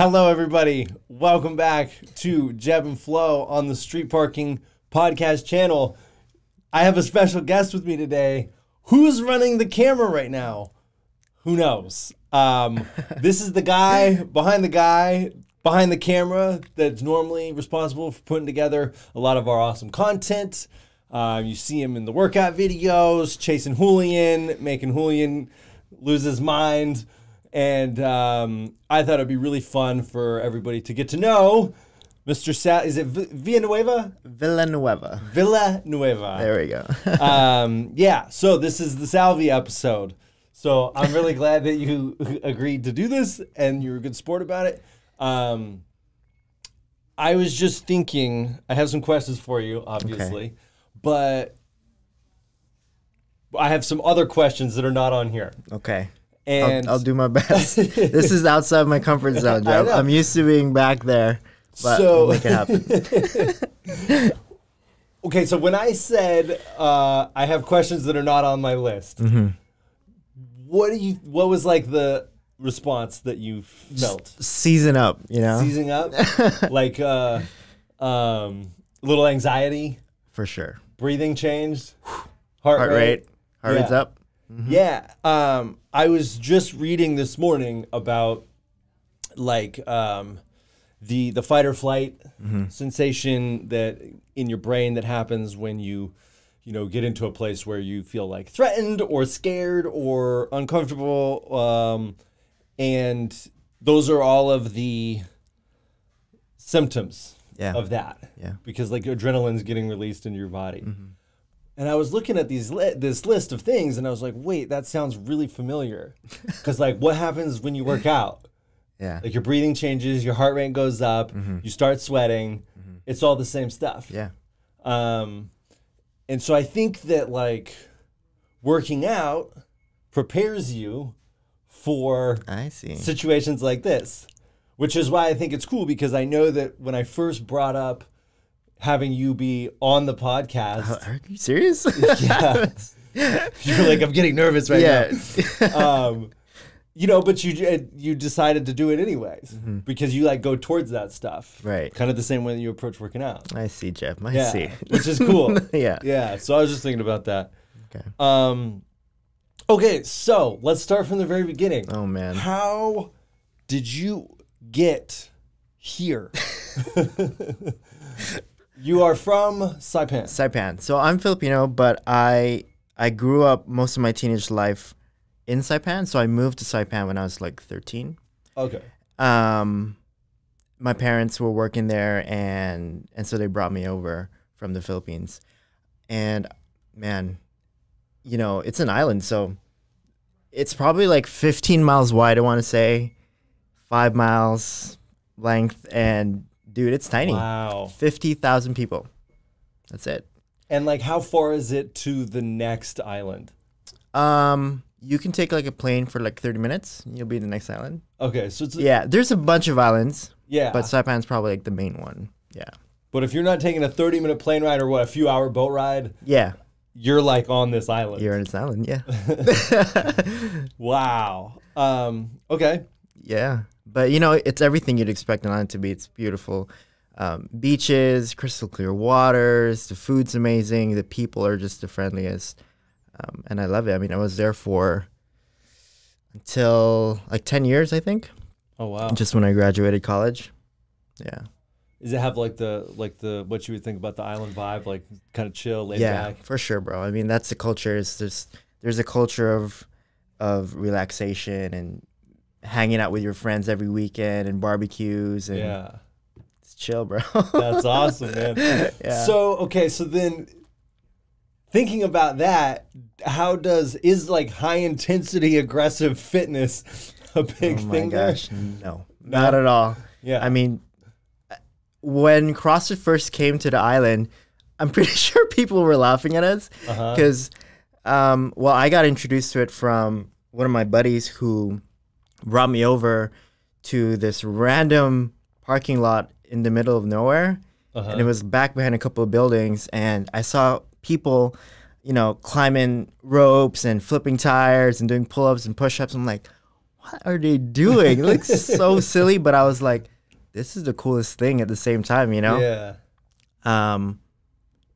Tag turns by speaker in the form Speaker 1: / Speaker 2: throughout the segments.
Speaker 1: Hello, everybody. Welcome back to Jeb and Flo on the Street Parking Podcast channel. I have a special guest with me today. Who's running the camera right now? Who knows? This is the guy behind the camera that's normally responsible for putting together a lot of our awesome content. You see him in the workout videos, chasing Julian, making Julian lose his mind. And I thought it'd be really fun for everybody to get to know Mr. Is it Villanueva?
Speaker 2: Villanueva.
Speaker 1: Villanueva.
Speaker 2: There we go.
Speaker 1: Yeah, so this is the Salvi episode. So I'm really glad that you agreed to do this and you were a good sport about it. I was just thinking, I have some questions for you, obviously, but I have some other questions that are not on here.
Speaker 2: Okay.
Speaker 1: And
Speaker 2: I'll do my best. This is outside my comfort zone, Joe. I'm used to being back there, but we'll make it happen.
Speaker 1: Okay, so when I said I have questions that are not on my list, what was like the response that you felt?
Speaker 2: Season up, you know?
Speaker 1: Seizing up? Like little anxiety?
Speaker 2: For sure.
Speaker 1: Breathing changed? Heart rate?
Speaker 2: Heart rate's up?
Speaker 1: Yeah. I was just reading this morning about like the fight or flight sensation that in your brain that happens when you get into a place where you feel like threatened or scared or uncomfortable, and those are all of the symptoms of that. Yeah. Because like adrenaline's getting released into your body. And I was looking at this list of things, and I was like, wait, that sounds really familiar. Because, like, what happens when you work out?
Speaker 2: Yeah.
Speaker 1: Like, your breathing changes, your heart rate goes up, you start sweating. It's all the same stuff.
Speaker 2: Yeah.
Speaker 1: And so I think that, like, working out prepares you for situations like this. Which is why I think it's cool, because I know that when I first brought up having you be on the podcast.
Speaker 2: Are you serious?
Speaker 1: Yeah. You're like, I'm getting nervous right now. But you decided to do it anyways because you like go towards that stuff.
Speaker 2: Right.
Speaker 1: Kind of the same way that you approach working out.
Speaker 2: I see, Jeff. I see.
Speaker 1: Which is cool.
Speaker 2: Yeah.
Speaker 1: Yeah. So I was just thinking about that.
Speaker 2: Okay.
Speaker 1: Okay, so let's start from the very beginning.
Speaker 2: Oh, man.
Speaker 1: How did you get here? You are from Saipan.
Speaker 2: Saipan. So I'm Filipino, but I grew up most of my teenage life in Saipan. So I moved to Saipan when I was like 13.
Speaker 1: Okay.
Speaker 2: My parents were working there, and so they brought me over from the Philippines. And man, it's an island, so it's probably like 15 miles wide, I want to say, 5 miles length, and dude, it's tiny.
Speaker 1: Wow.
Speaker 2: 50,000 people. That's it.
Speaker 1: And like, how far is it to the next island?
Speaker 2: You can take like a plane for like 30 minutes. You'll be in the next island.
Speaker 1: Okay, so it's
Speaker 2: there's a bunch of islands.
Speaker 1: Yeah.
Speaker 2: But Saipan's probably like the main one. Yeah.
Speaker 1: But if you're not taking a 30-minute plane ride or a few hour boat ride, you're like on this island.
Speaker 2: You're on this island, yeah.
Speaker 1: Wow. Okay.
Speaker 2: Yeah. But, it's everything you'd expect an island to be. It's beautiful. Beaches, crystal clear waters, the food's amazing, the people are just the friendliest. And I love it. I mean, I was there for until like 10 years, I think.
Speaker 1: Oh, wow.
Speaker 2: Just when I graduated college. Yeah.
Speaker 1: Does it have like the what you would think about the island vibe, like kind of chill, laid back?
Speaker 2: Yeah, for sure, bro. I mean, that's the culture. There's a culture of relaxation and hanging out with your friends every weekend and barbecues and it's chill, bro.
Speaker 1: That's awesome, man. Yeah. So then thinking about that, is like high intensity aggressive fitness a big thing?
Speaker 2: Oh my gosh, no, not at all.
Speaker 1: Yeah.
Speaker 2: I mean, when CrossFit first came to the island, I'm pretty sure people were laughing at us because, I got introduced to it from one of my buddies who brought me over to this random parking lot in the middle of nowhere. And it was back behind a couple of buildings. And I saw people, climbing ropes and flipping tires and doing pull-ups and push-ups. I'm like, what are they doing? It looks so silly, but I was like, this is the coolest thing at the same time, you know?
Speaker 1: Yeah.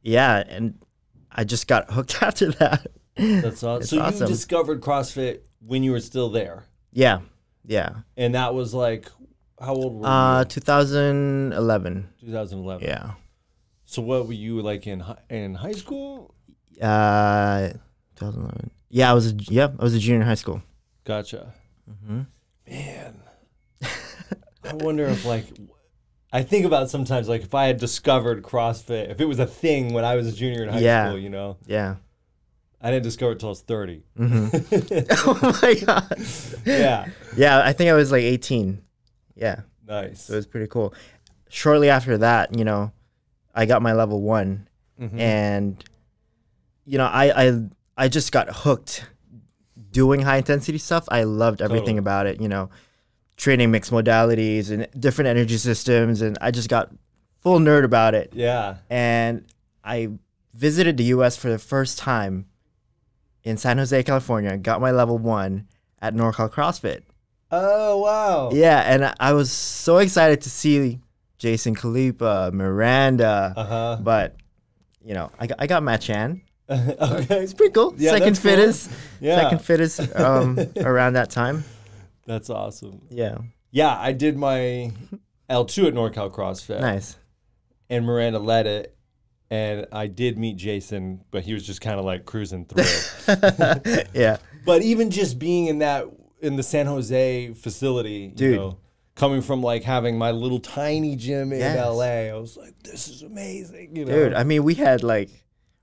Speaker 2: Yeah, and I just got hooked after that.
Speaker 1: That's awesome. So you discovered CrossFit when you were still there?
Speaker 2: Yeah, yeah.
Speaker 1: And that was like, how old were you?
Speaker 2: 2011.
Speaker 1: 2011.
Speaker 2: Yeah.
Speaker 1: So what were you like in high school?
Speaker 2: 2011. Yeah, I was a junior in high school.
Speaker 1: Gotcha. Man, I wonder if like, I think about sometimes like if I had discovered CrossFit, if it was a thing when I was a junior in high school, you know?
Speaker 2: Yeah.
Speaker 1: I didn't discover it until I was 30.
Speaker 2: Oh my God.
Speaker 1: Yeah.
Speaker 2: Yeah, I think I was like 18. Yeah.
Speaker 1: Nice.
Speaker 2: So it was pretty cool. Shortly after that, you know, I got my level 1 and, you know, I just got hooked doing high intensity stuff. I loved everything about it, you know, training mixed modalities and different energy systems. And I just got full nerd about it.
Speaker 1: Yeah.
Speaker 2: And I visited the US for the first time in San Jose, California, got my level 1 at NorCal CrossFit.
Speaker 1: Oh, wow.
Speaker 2: Yeah. And I was so excited to see Jason Khalipa, Miranda. But, you know, I got Matt Chan.
Speaker 1: Okay.
Speaker 2: It's pretty cool.
Speaker 1: Yeah,
Speaker 2: second fittest.
Speaker 1: Yeah.
Speaker 2: Second fittest around that time.
Speaker 1: That's awesome.
Speaker 2: Yeah.
Speaker 1: Yeah, I did my L2 at NorCal CrossFit.
Speaker 2: Nice.
Speaker 1: And Miranda led it. And I did meet Jason, but he was just kind of like cruising through.
Speaker 2: Yeah.
Speaker 1: But even just being in the San Jose facility,
Speaker 2: dude,
Speaker 1: you know, coming from like having my little tiny gym in LA, I was like, this is amazing. You know?
Speaker 2: Dude, I mean, we had like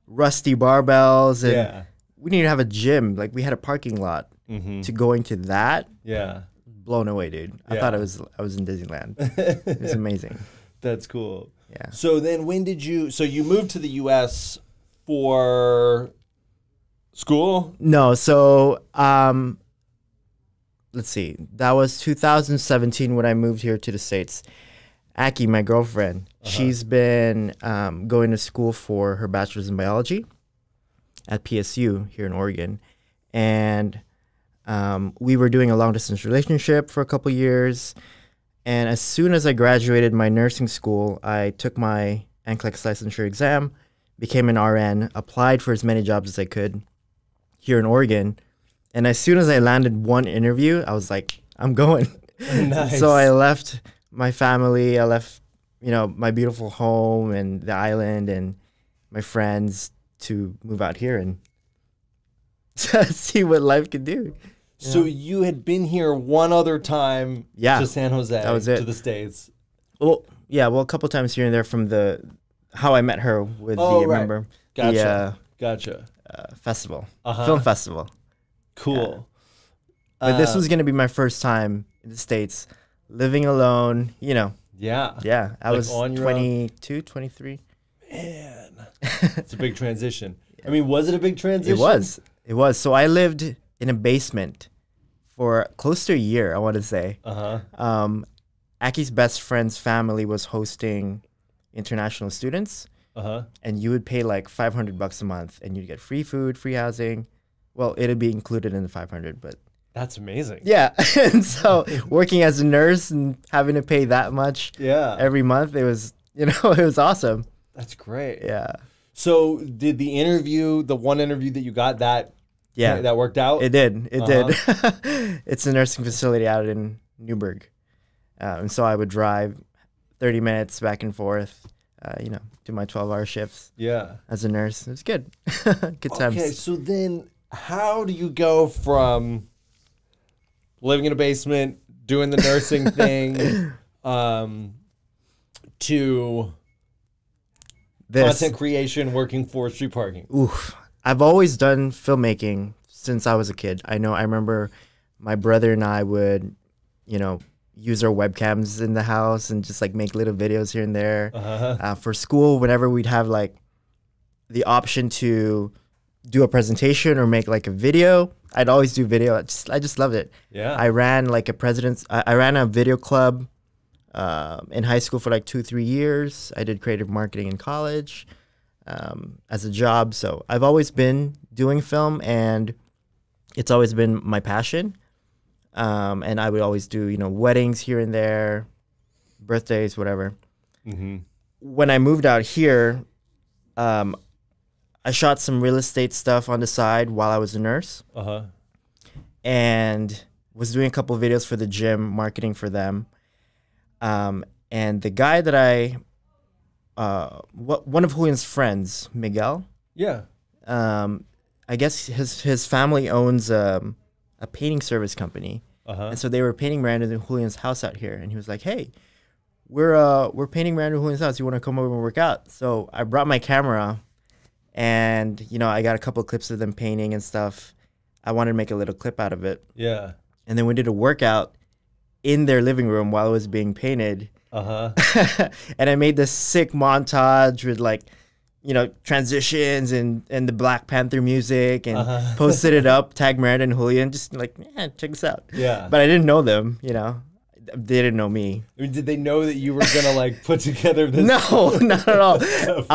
Speaker 2: rusty barbells and we didn't even have a gym. Like we had a parking lot to go into that.
Speaker 1: Yeah.
Speaker 2: Blown away, dude. I thought I was in Disneyland. It was amazing.
Speaker 1: That's cool.
Speaker 2: Yeah.
Speaker 1: So then so you moved to the US for school?
Speaker 2: No, so let's see. That was 2017 when I moved here to the States. Aki, my girlfriend, she's been going to school for her bachelor's in biology at PSU here in Oregon. And we were doing a long-distance relationship for a couple years. And as soon as I graduated my nursing school, I took my NCLEX licensure exam, became an RN, applied for as many jobs as I could here in Oregon. And as soon as I landed one interview, I was like, I'm going.
Speaker 1: Nice.
Speaker 2: So I left my family. I left, you know, my beautiful home and the island and my friends to move out here and see what life could do.
Speaker 1: So you had been here one other time to San Jose,
Speaker 2: that was it.
Speaker 1: To the States.
Speaker 2: Well, yeah, well, a couple times here and there from how I met her with remember?
Speaker 1: Gotcha.
Speaker 2: Festival, film festival.
Speaker 1: Cool.
Speaker 2: Yeah. But this was going to be my first time in the States, living alone, you know.
Speaker 1: Yeah.
Speaker 2: Yeah, I was 22, 23.
Speaker 1: Man, it's a big transition. I mean, was it a big transition?
Speaker 2: It was. So I lived in a basement for close to a year, I want to say. Aki's best friend's family was hosting international students. And you would pay like $500 a month and you'd get free food, free housing. Well, it'd be included in the 500, but
Speaker 1: that's amazing.
Speaker 2: Yeah. And so working as a nurse and having to pay that much every month, it was, you know, it was awesome.
Speaker 1: That's great.
Speaker 2: Yeah.
Speaker 1: So did the one interview that you got that worked out?
Speaker 2: It did. It did. It's a nursing facility out in Newburgh. And so I would drive 30 minutes back and forth, you know, do my 12-hour shifts as a nurse. It was good. Good times.
Speaker 1: Okay, so then how do you go from living in a basement, doing the nursing thing, to content creation, working for street parking?
Speaker 2: Oof. I've always done filmmaking since I was a kid. I remember my brother and I would, you know, use our webcams in the house and just like make little videos here and there. For school, whenever we'd have like the option to do a presentation or make like a video, I'd always do video. I just loved it.
Speaker 1: Yeah.
Speaker 2: I ran like I ran a video club in high school for like 2-3 years. I did creative marketing in college as a job. So I've always been doing film and it's always been my passion. And I would always do, weddings here and there, birthdays, whatever. When I moved out here, I shot some real estate stuff on the side while I was a nurse. And was doing a couple of videos for the gym, marketing for them. And the guy that one of Julian's friends, Miguel.
Speaker 1: Yeah.
Speaker 2: I guess his family owns a painting service company. And so they were painting Miranda and Julian's house out here. And he was like, hey, we're painting Miranda and Julian's house. You want to come over and work out? So I brought my camera and, I got a couple of clips of them painting and stuff. I wanted to make a little clip out of it.
Speaker 1: Yeah.
Speaker 2: And then we did a workout in their living room while it was being painted. And I made this sick montage with like, transitions and the Black Panther music and posted it up, tagged Miranda and Julian, just like, check this out.
Speaker 1: Yeah.
Speaker 2: But I didn't know them, They didn't know me.
Speaker 1: I mean, did they know that you were gonna like put together this?
Speaker 2: No, not at all.
Speaker 1: So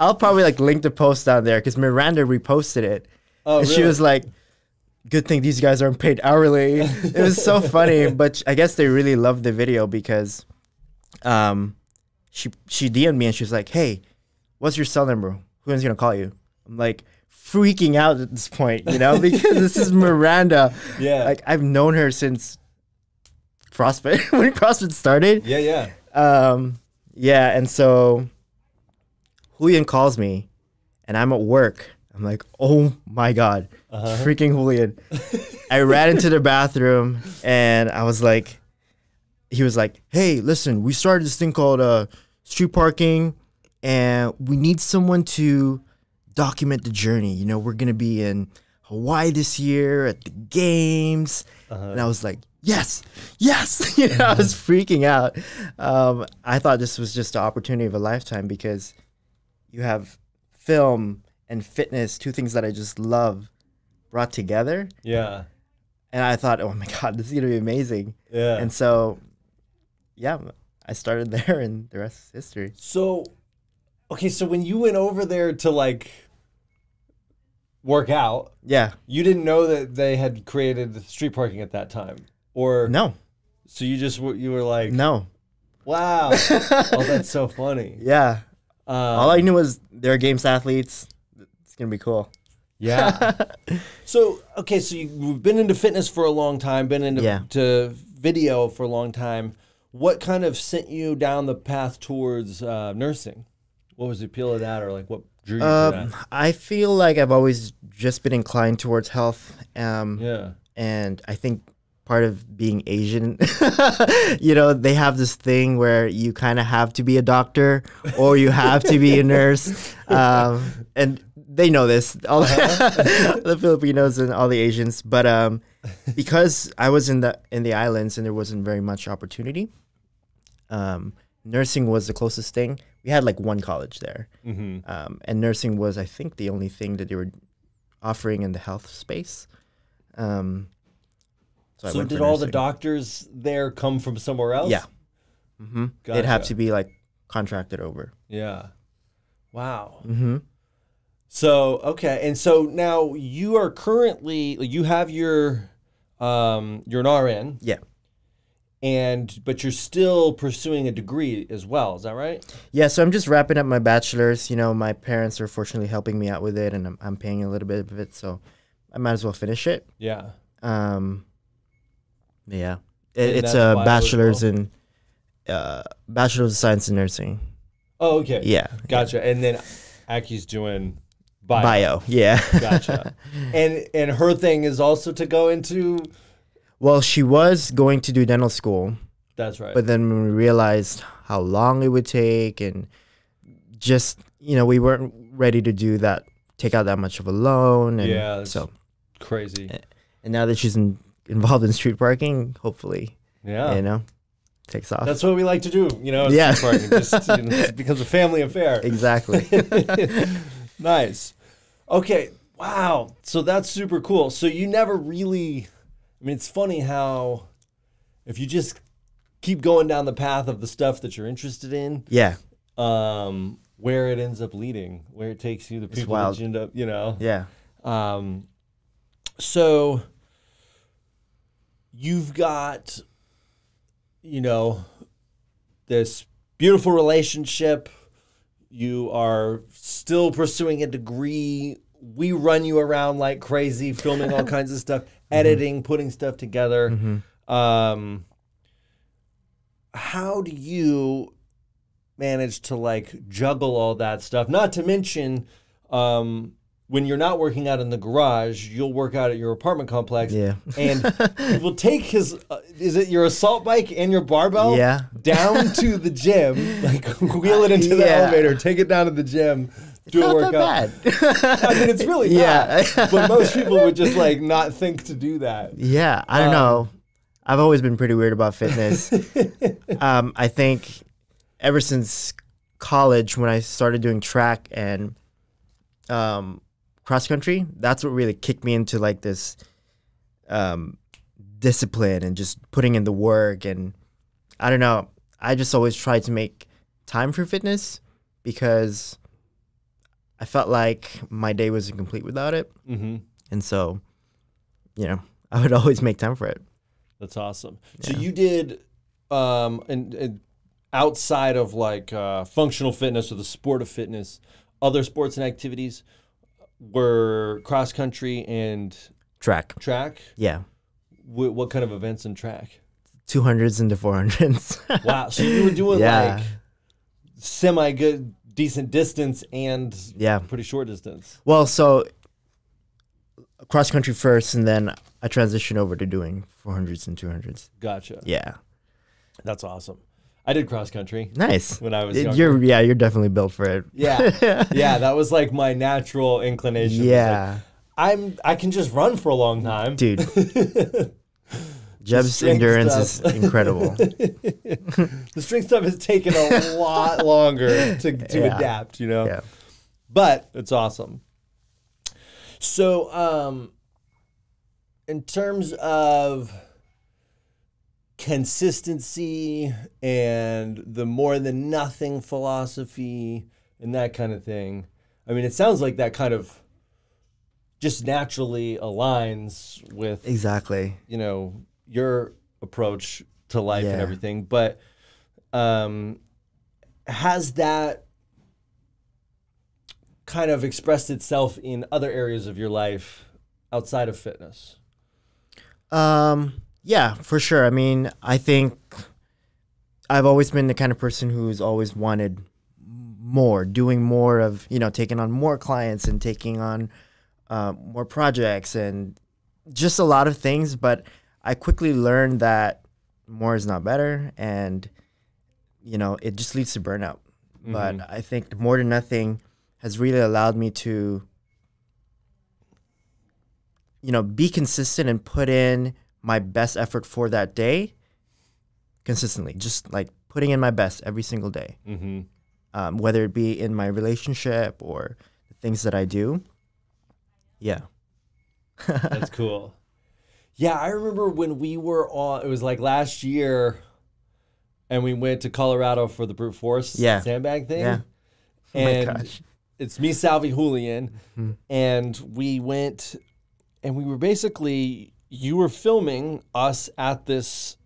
Speaker 2: I'll probably like link the post down there because Miranda reposted it.
Speaker 1: Oh,
Speaker 2: and
Speaker 1: really?
Speaker 2: She was like, good thing these guys aren't paid hourly. It was so funny, but I guess they really loved the video because she DM'd me and she was like, hey, what's your cell number? Who's gonna call you? I'm like freaking out at this point, because this is Miranda.
Speaker 1: Yeah.
Speaker 2: Like I've known her since CrossFit, when CrossFit started.
Speaker 1: Yeah.
Speaker 2: Yeah, and so Julian calls me and I'm at work. I'm like, oh my God, freaking Julian. I ran into the bathroom and I was like, he was like, hey, listen, we started this thing called street parking and we need someone to document the journey. We're going to be in Hawaii this year at the games. And I was like, yes. I was freaking out. I thought this was just the opportunity of a lifetime because you have film and fitness, two things that I just love, brought together.
Speaker 1: Yeah.
Speaker 2: And I thought, oh my God, this is gonna be amazing.
Speaker 1: Yeah.
Speaker 2: And so, yeah, I started there, and the rest is history.
Speaker 1: So, okay, so when you went over there to like work out,
Speaker 2: Yeah.
Speaker 1: you didn't know that they had created street parking at that time, or
Speaker 2: No.
Speaker 1: So you were like,
Speaker 2: No.
Speaker 1: wow, oh, that's so funny.
Speaker 2: Yeah. All I knew was they're games athletes. It's gonna be cool.
Speaker 1: Yeah. So, okay, so you've been into fitness for a long time, been into to video for a long time. What kind of sent you down the path towards nursing? What was the appeal of that, or like what drew you to that?
Speaker 2: I feel like I've always just been inclined towards health.
Speaker 1: Yeah.
Speaker 2: And I think part of being Asian, they have this thing where you kind of have to be a doctor or you have to be a nurse. And they know this, all the Filipinos and all the Asians. But because I was in the islands and there wasn't very much opportunity, nursing was the closest thing. We had like one college there. And nursing was, I think, the only thing that they were offering in the health space.
Speaker 1: So did all the doctors there come from somewhere else?
Speaker 2: Yeah. Gotcha. They'd have to be like contracted over.
Speaker 1: Yeah. Wow. So, okay. And so now you are currently, you have you're an RN.
Speaker 2: Yeah.
Speaker 1: But you're still pursuing a degree as well. Is that right?
Speaker 2: Yeah. So I'm just wrapping up my bachelor's. My parents are fortunately helping me out with it, and I'm paying a little bit of it. So I might as well finish it.
Speaker 1: Yeah.
Speaker 2: Yeah. It's a bachelor's in bachelor's of science in nursing.
Speaker 1: Oh, okay.
Speaker 2: Yeah.
Speaker 1: Gotcha. And then Aki's doing
Speaker 2: bio. Yeah.
Speaker 1: Gotcha. And her thing is also to go into.
Speaker 2: Well, she was going to do dental school.
Speaker 1: That's right.
Speaker 2: But then when we realized how long it would take and just, we weren't ready to do that, take out that much of a loan. And
Speaker 1: yeah.
Speaker 2: So
Speaker 1: crazy.
Speaker 2: And now that she's involved in street parking, hopefully,
Speaker 1: yeah,
Speaker 2: takes off.
Speaker 1: That's what we like to do,
Speaker 2: Yeah.
Speaker 1: Street parking. Just, it becomes a family affair.
Speaker 2: Exactly.
Speaker 1: Nice. Okay. Wow. So that's super cool. So you never really, it's funny how if you just keep going down the path of the stuff that you're interested in,
Speaker 2: yeah,
Speaker 1: where it ends up leading, where it takes you, the people that you end up,
Speaker 2: Yeah.
Speaker 1: So you've got, you know, this beautiful relationship. You are still pursuing a degree. We run you around like crazy, filming all kinds of stuff, editing, putting stuff together. How do you manage to like juggle all that stuff? Not to mention, when you're not working out in the garage, you'll work out at your apartment complex.
Speaker 2: Yeah.
Speaker 1: And you will take his, is it your assault bike and your barbell?
Speaker 2: Yeah.
Speaker 1: Down to the gym, like wheel it into the elevator, take it down to the gym, do a workout.
Speaker 2: Not that bad.
Speaker 1: I mean, it's really not. But most people would just like not think to do that.
Speaker 2: Yeah, I don't know. I've always been pretty weird about fitness. I think ever since college, when I started doing track and cross country, that's what really kicked me into like this discipline and just putting in the work. And I don't know, I just always tried to make time for fitness because I felt like my day was incomplete without it. And so, you know, I would always make time for it.
Speaker 1: That's awesome. Yeah. So you did, and outside of like functional fitness or the sport of fitness, other sports and activities were cross country and
Speaker 2: track.
Speaker 1: Track?
Speaker 2: Yeah.
Speaker 1: What kind of events in track?
Speaker 2: 200s into 400s.
Speaker 1: Wow. So you were doing like semi-good, decent distance and pretty short distance.
Speaker 2: Well, so cross country first, and then I transitioned over to doing 400s and 200s.
Speaker 1: Gotcha.
Speaker 2: Yeah.
Speaker 1: That's awesome. I did cross country.
Speaker 2: Nice.
Speaker 1: When I was younger.
Speaker 2: You're definitely built for it.
Speaker 1: Yeah. Yeah, that was like my natural inclination.
Speaker 2: Yeah.
Speaker 1: Like, I can just run for a long time.
Speaker 2: Dude. JEB's endurance is incredible.
Speaker 1: The strength stuff has taken a lot longer to adapt, you know?
Speaker 2: Yeah.
Speaker 1: But it's awesome. So, in terms of consistency and the more than nothing philosophy and that kind of thing, I mean, it sounds like that kind of just naturally aligns with
Speaker 2: exactly,
Speaker 1: you know, your approach to life and everything. But has that kind of expressed itself in other areas of your life outside of fitness?
Speaker 2: Yeah, for sure. I mean, I think I've always been the kind of person who's always wanted more, doing more of, you know, taking on more clients and taking on more projects and just a lot of things. But I quickly learned that more is not better, and, you know, it just leads to burnout. But I think more than nothing has really allowed me to, you know, be consistent and put in my best effort for that day consistently, just like putting in my best every single day, whether it be in my relationship or the things that I do. Yeah.
Speaker 1: That's cool. Yeah, I remember when we were on, it was like last year, and we went to Colorado for the brute force sandbag thing.
Speaker 2: Yeah.
Speaker 1: And
Speaker 2: oh my gosh.
Speaker 1: It's me, Salvi, Julian, and we went, and we were basically, you were filming us at this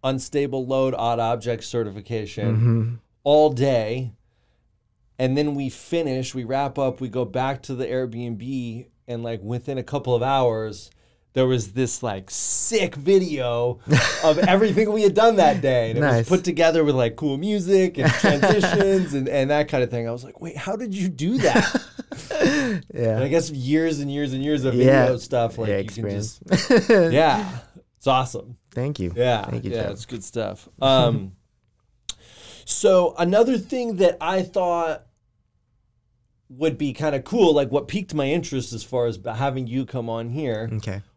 Speaker 1: unstable load odd object certification all day, and then we finish, we wrap up, we go back to the Airbnb, and like within a couple of hours, there was this like sick video of everything we had done that day. And it was put together with like cool music and transitions and that kind of thing. I was like, wait, how did you do that? And I guess years and years and years of video stuff. Like you
Speaker 2: experience.
Speaker 1: can just, it's awesome.
Speaker 2: Thank you.
Speaker 1: Thank you,
Speaker 2: Jeff.
Speaker 1: It's good stuff. So another thing that I thought would be kind of cool, like what piqued my interest as far as having you come on here,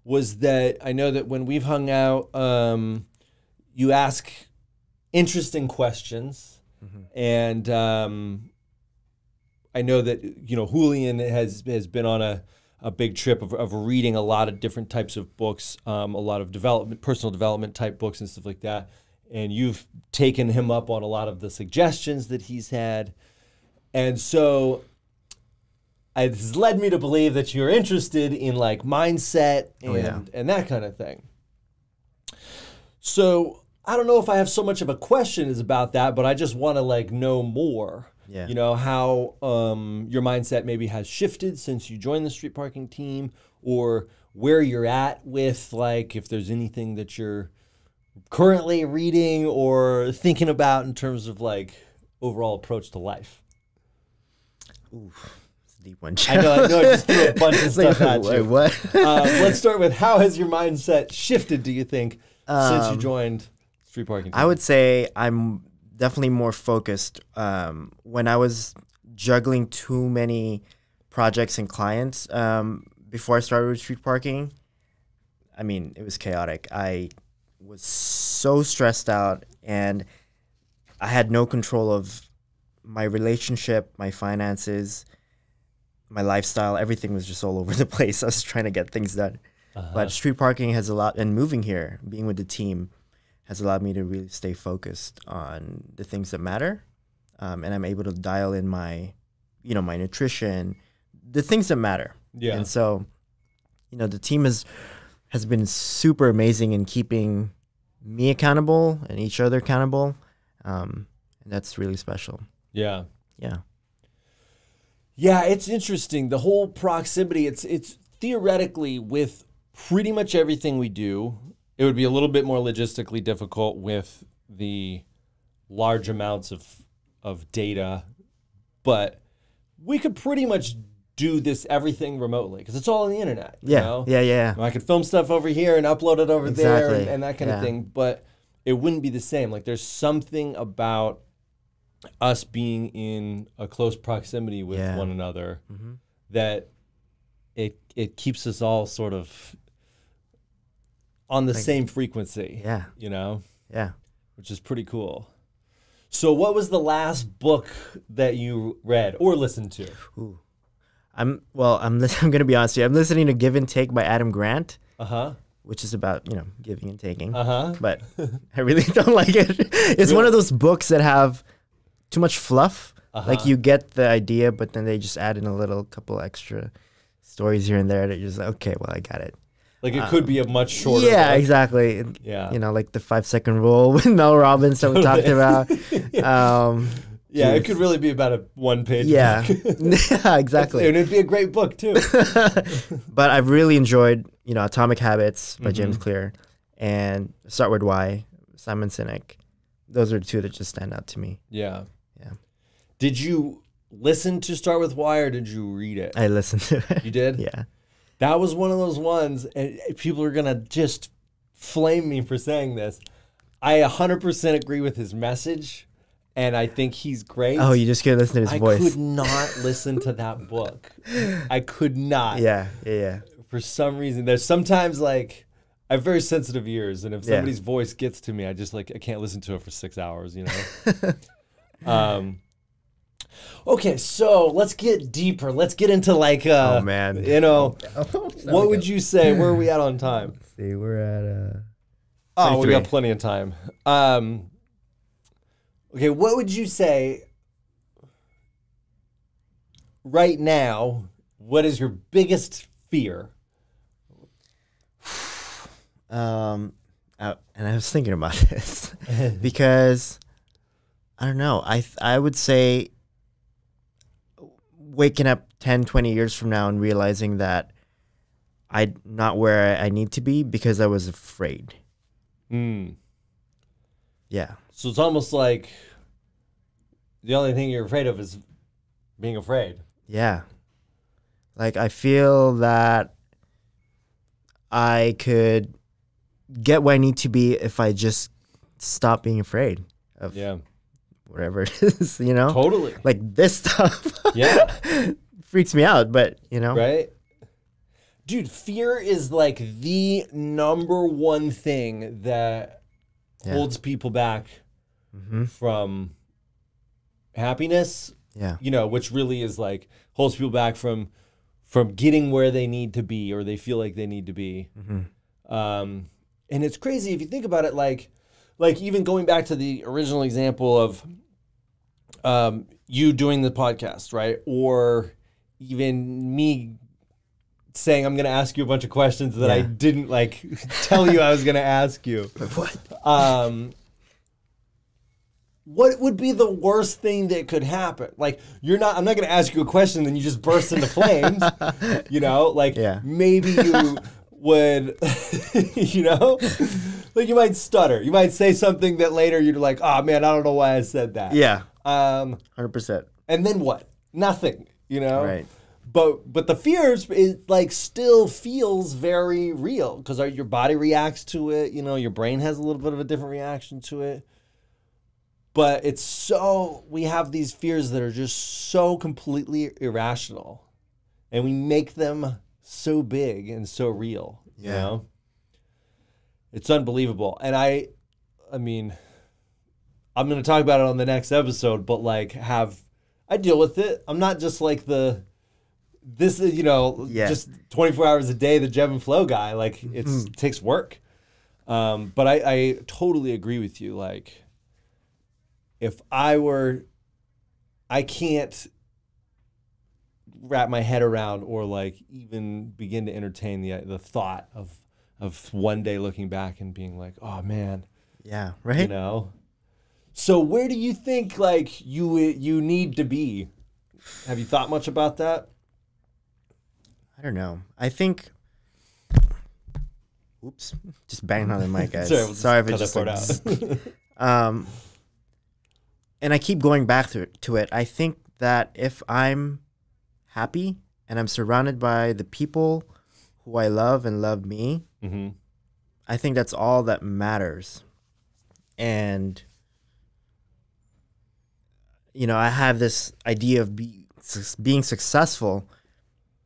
Speaker 1: was that I know that when we've hung out, you ask interesting questions, and I know that, you know, Julian has been on a big trip of reading a lot of different types of books, a lot of personal development type books and stuff like that, and you've taken him up on a lot of the suggestions that he's had, and so it's led me to believe that you're interested in like mindset and that kind of thing. So I don't know if I have so much of a question is about that, but I just want to like know more.
Speaker 2: Yeah.
Speaker 1: You know, how your mindset maybe has shifted since you joined the street parking team, or where you're at with like if there's anything that you're currently reading or thinking about in terms of like overall approach to life.
Speaker 2: Ooh, it's a deep one.
Speaker 1: I know, I just threw a bunch of stuff at you.
Speaker 2: What?
Speaker 1: Let's start with, how has your mindset shifted, do you think, since you joined street parking team?
Speaker 2: I would say I'm definitely more focused. When I was juggling too many projects and clients before I started with street parking, I mean, it was chaotic. I was so stressed out, and I had no control of my relationship, my finances, my lifestyle. Everything was just all over the place. I was trying to get things done. But street parking has a lot, and moving here, being with the team, has allowed me to really stay focused on the things that matter. And I'm able to dial in my, my nutrition, the things that matter.
Speaker 1: Yeah.
Speaker 2: And so, the team has been super amazing in keeping me accountable and each other accountable. And that's really special.
Speaker 1: Yeah.
Speaker 2: Yeah.
Speaker 1: Yeah, it's interesting. The whole proximity, it's theoretically with pretty much everything we do, it would be a little bit more logistically difficult with the large amounts of data, but we could pretty much do everything remotely because it's all on the internet.
Speaker 2: Yeah,
Speaker 1: you know?
Speaker 2: yeah.
Speaker 1: I could film stuff over here and upload it over there
Speaker 2: Exactly.
Speaker 1: and that kind of thing, but it wouldn't be the same. Like there's something about us being in a close proximity with one another that it keeps us all sort of on the same frequency.
Speaker 2: Yeah. Yeah.
Speaker 1: Which is pretty cool. So what was the last book that you read or listened to?
Speaker 2: Ooh. I'm going to be honest with you. I'm listening to Give and Take by Adam Grant. Which is about, giving and taking. But I really don't like it. It's one of those books that have too much fluff. Like you get the idea, but then they just add in a couple extra stories here and there that you're just like, okay, well, I got it.
Speaker 1: Like it could be a much shorter
Speaker 2: Yeah,
Speaker 1: book.
Speaker 2: exactly.
Speaker 1: Yeah.
Speaker 2: Like the 5-second rule with Mel Robbins that we talked about.
Speaker 1: Yeah, it could really be about a one-page book.
Speaker 2: Yeah, exactly.
Speaker 1: And it'd be a great book, too.
Speaker 2: But I've really enjoyed, Atomic Habits by James Clear and Start With Why, Simon Sinek. Those are the two that just stand out to me.
Speaker 1: Yeah.
Speaker 2: Yeah.
Speaker 1: Did you listen to Start With Why or did you read it?
Speaker 2: I listened to it.
Speaker 1: You did?
Speaker 2: Yeah.
Speaker 1: That was one of those ones, and people are going to just flame me for saying this. I 100% agree with his message, and I think he's great.
Speaker 2: Oh, you just can't listen to his voice.
Speaker 1: I could not listen to that book. I could not.
Speaker 2: Yeah.
Speaker 1: For some reason. There's sometimes, like, I have very sensitive ears, and if somebody's voice gets to me, I just, like, I can't listen to it for 6 hours, Okay, so let's get deeper. Let's get into like,
Speaker 2: oh man,
Speaker 1: what would you say? Where are we at on time?
Speaker 2: Let's see, we're at
Speaker 1: oh, we got plenty of time. Okay, what would you say right now? What is your biggest fear?
Speaker 2: And I was thinking about this because I don't know. I would say waking up 10, 20 years from now and realizing that I'm not where I need to be because I was afraid. Yeah.
Speaker 1: So it's almost like the only thing you're afraid of is being afraid.
Speaker 2: Yeah. Like I feel that I could get where I need to be if I just stop being afraid of whatever it is,
Speaker 1: Totally.
Speaker 2: Like this stuff.
Speaker 1: Yeah.
Speaker 2: Freaks me out, but
Speaker 1: Right? Dude, fear is like the number one thing that holds people back from happiness.
Speaker 2: Yeah.
Speaker 1: Which really is like holds people back from getting where they need to be or they feel like they need to be. And it's crazy if you think about it, like even going back to the original example of you doing the podcast, right? Or even me saying I'm going to ask you a bunch of questions that I
Speaker 2: Yeah.
Speaker 1: didn't like tell you I was going to ask you.
Speaker 2: What?
Speaker 1: What would be the worst thing that could happen? Like, I'm not going to ask you a question, then you just burst into flames. You know, like
Speaker 2: Yeah.
Speaker 1: maybe you would, you know, like you might stutter. You might say something that later you're like, oh man, I don't know why I said that.
Speaker 2: Yeah.
Speaker 1: 100%. And then what? Nothing, you know?
Speaker 2: Right.
Speaker 1: But the fears is like still feels very real because your body reacts to it. You know, your brain has a little bit of a different reaction to it. But we have these fears that are just so completely irrational, and we make them so big and so real. You know, it's unbelievable. And I mean, I'm going to talk about it on the next episode, but like I deal with it. I'm not just like just 24 hours a day, the Jeb and Flow guy. Like it takes work. But I totally agree with you. Like, if I can't wrap my head around or like even begin to entertain the thought of one day looking back and being like, oh man,
Speaker 2: Yeah. Right.
Speaker 1: you know. So where do you think like you need to be? Have you thought much about that?
Speaker 2: I don't know. I think. Oops! Just banging on the mic, guys.
Speaker 1: Sorry if
Speaker 2: it
Speaker 1: cut
Speaker 2: just
Speaker 1: that part out.
Speaker 2: And I keep going back to it. I think that if I'm happy and I'm surrounded by the people who I love and love me,
Speaker 1: Mm-hmm.
Speaker 2: I think that's all that matters. And you know, I have this idea of being successful.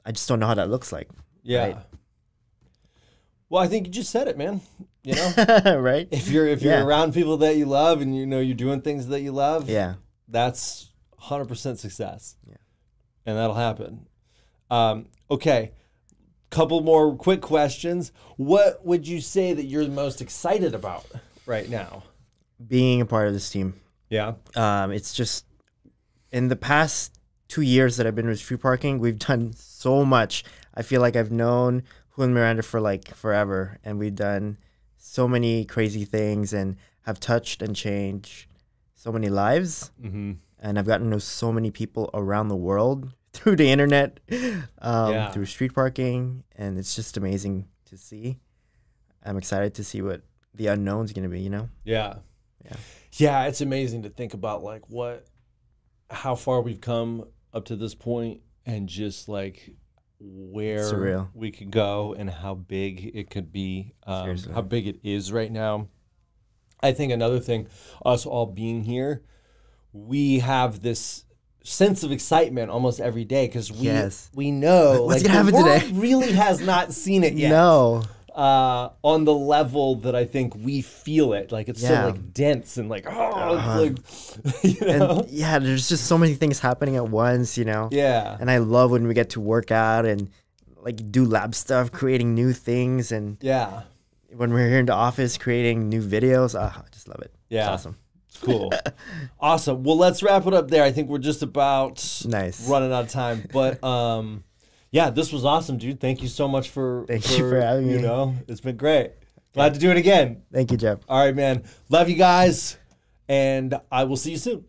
Speaker 2: I just don't know how that looks like.
Speaker 1: Yeah.
Speaker 2: Right?
Speaker 1: Well, I think you just said it, man. You know,
Speaker 2: Right?
Speaker 1: if you're
Speaker 2: Yeah.
Speaker 1: around people that you love and you know you're doing things that you love,
Speaker 2: Yeah.
Speaker 1: that's 100% success.
Speaker 2: Yeah.
Speaker 1: And that'll happen. Okay. Couple more quick questions. What would you say that you're the most excited about right now?
Speaker 2: Being a part of this team.
Speaker 1: Yeah.
Speaker 2: It's just in the past 2 years that I've been with Street Parking, we've done so much. I feel like I've known Julian Miranda for like forever, and we've done so many crazy things and have touched and changed so many lives.
Speaker 1: Mm-hmm.
Speaker 2: And I've gotten to know so many people around the world through the internet, through Street Parking, and it's just amazing to see. I'm excited to see what the unknown's going to be, you know?
Speaker 1: Yeah.
Speaker 2: Yeah.
Speaker 1: Yeah, it's amazing to think about like how far we've come up to this point and just like where
Speaker 2: Surreal.
Speaker 1: we could go and how big it could be,
Speaker 2: Seriously.
Speaker 1: how big it is right now. I think another thing, us all being here, we have this sense of excitement almost every day because we know
Speaker 2: What's
Speaker 1: like,
Speaker 2: gonna
Speaker 1: the
Speaker 2: happen
Speaker 1: world
Speaker 2: today?
Speaker 1: really has not seen it yet.
Speaker 2: No.
Speaker 1: On the level that I think we feel it, like it's so
Speaker 2: Yeah.
Speaker 1: like dense and like it's like you know?
Speaker 2: And yeah, there's just so many things happening at once, you know?
Speaker 1: Yeah.
Speaker 2: And I love when we get to work out and like do lab stuff, creating new things. And
Speaker 1: Yeah.
Speaker 2: when we're here in the office creating new videos, I just love it.
Speaker 1: Yeah.
Speaker 2: It's awesome.
Speaker 1: Cool. Awesome. Well, let's wrap it up there. I think we're just about
Speaker 2: Nice.
Speaker 1: running out of time. But yeah, this was awesome, dude. Thank you so much for
Speaker 2: Thank you for having me.
Speaker 1: You know, it's been great. Glad to do it again.
Speaker 2: Thank you, Jeb.
Speaker 1: All right, man. Love you guys, and I will see you soon.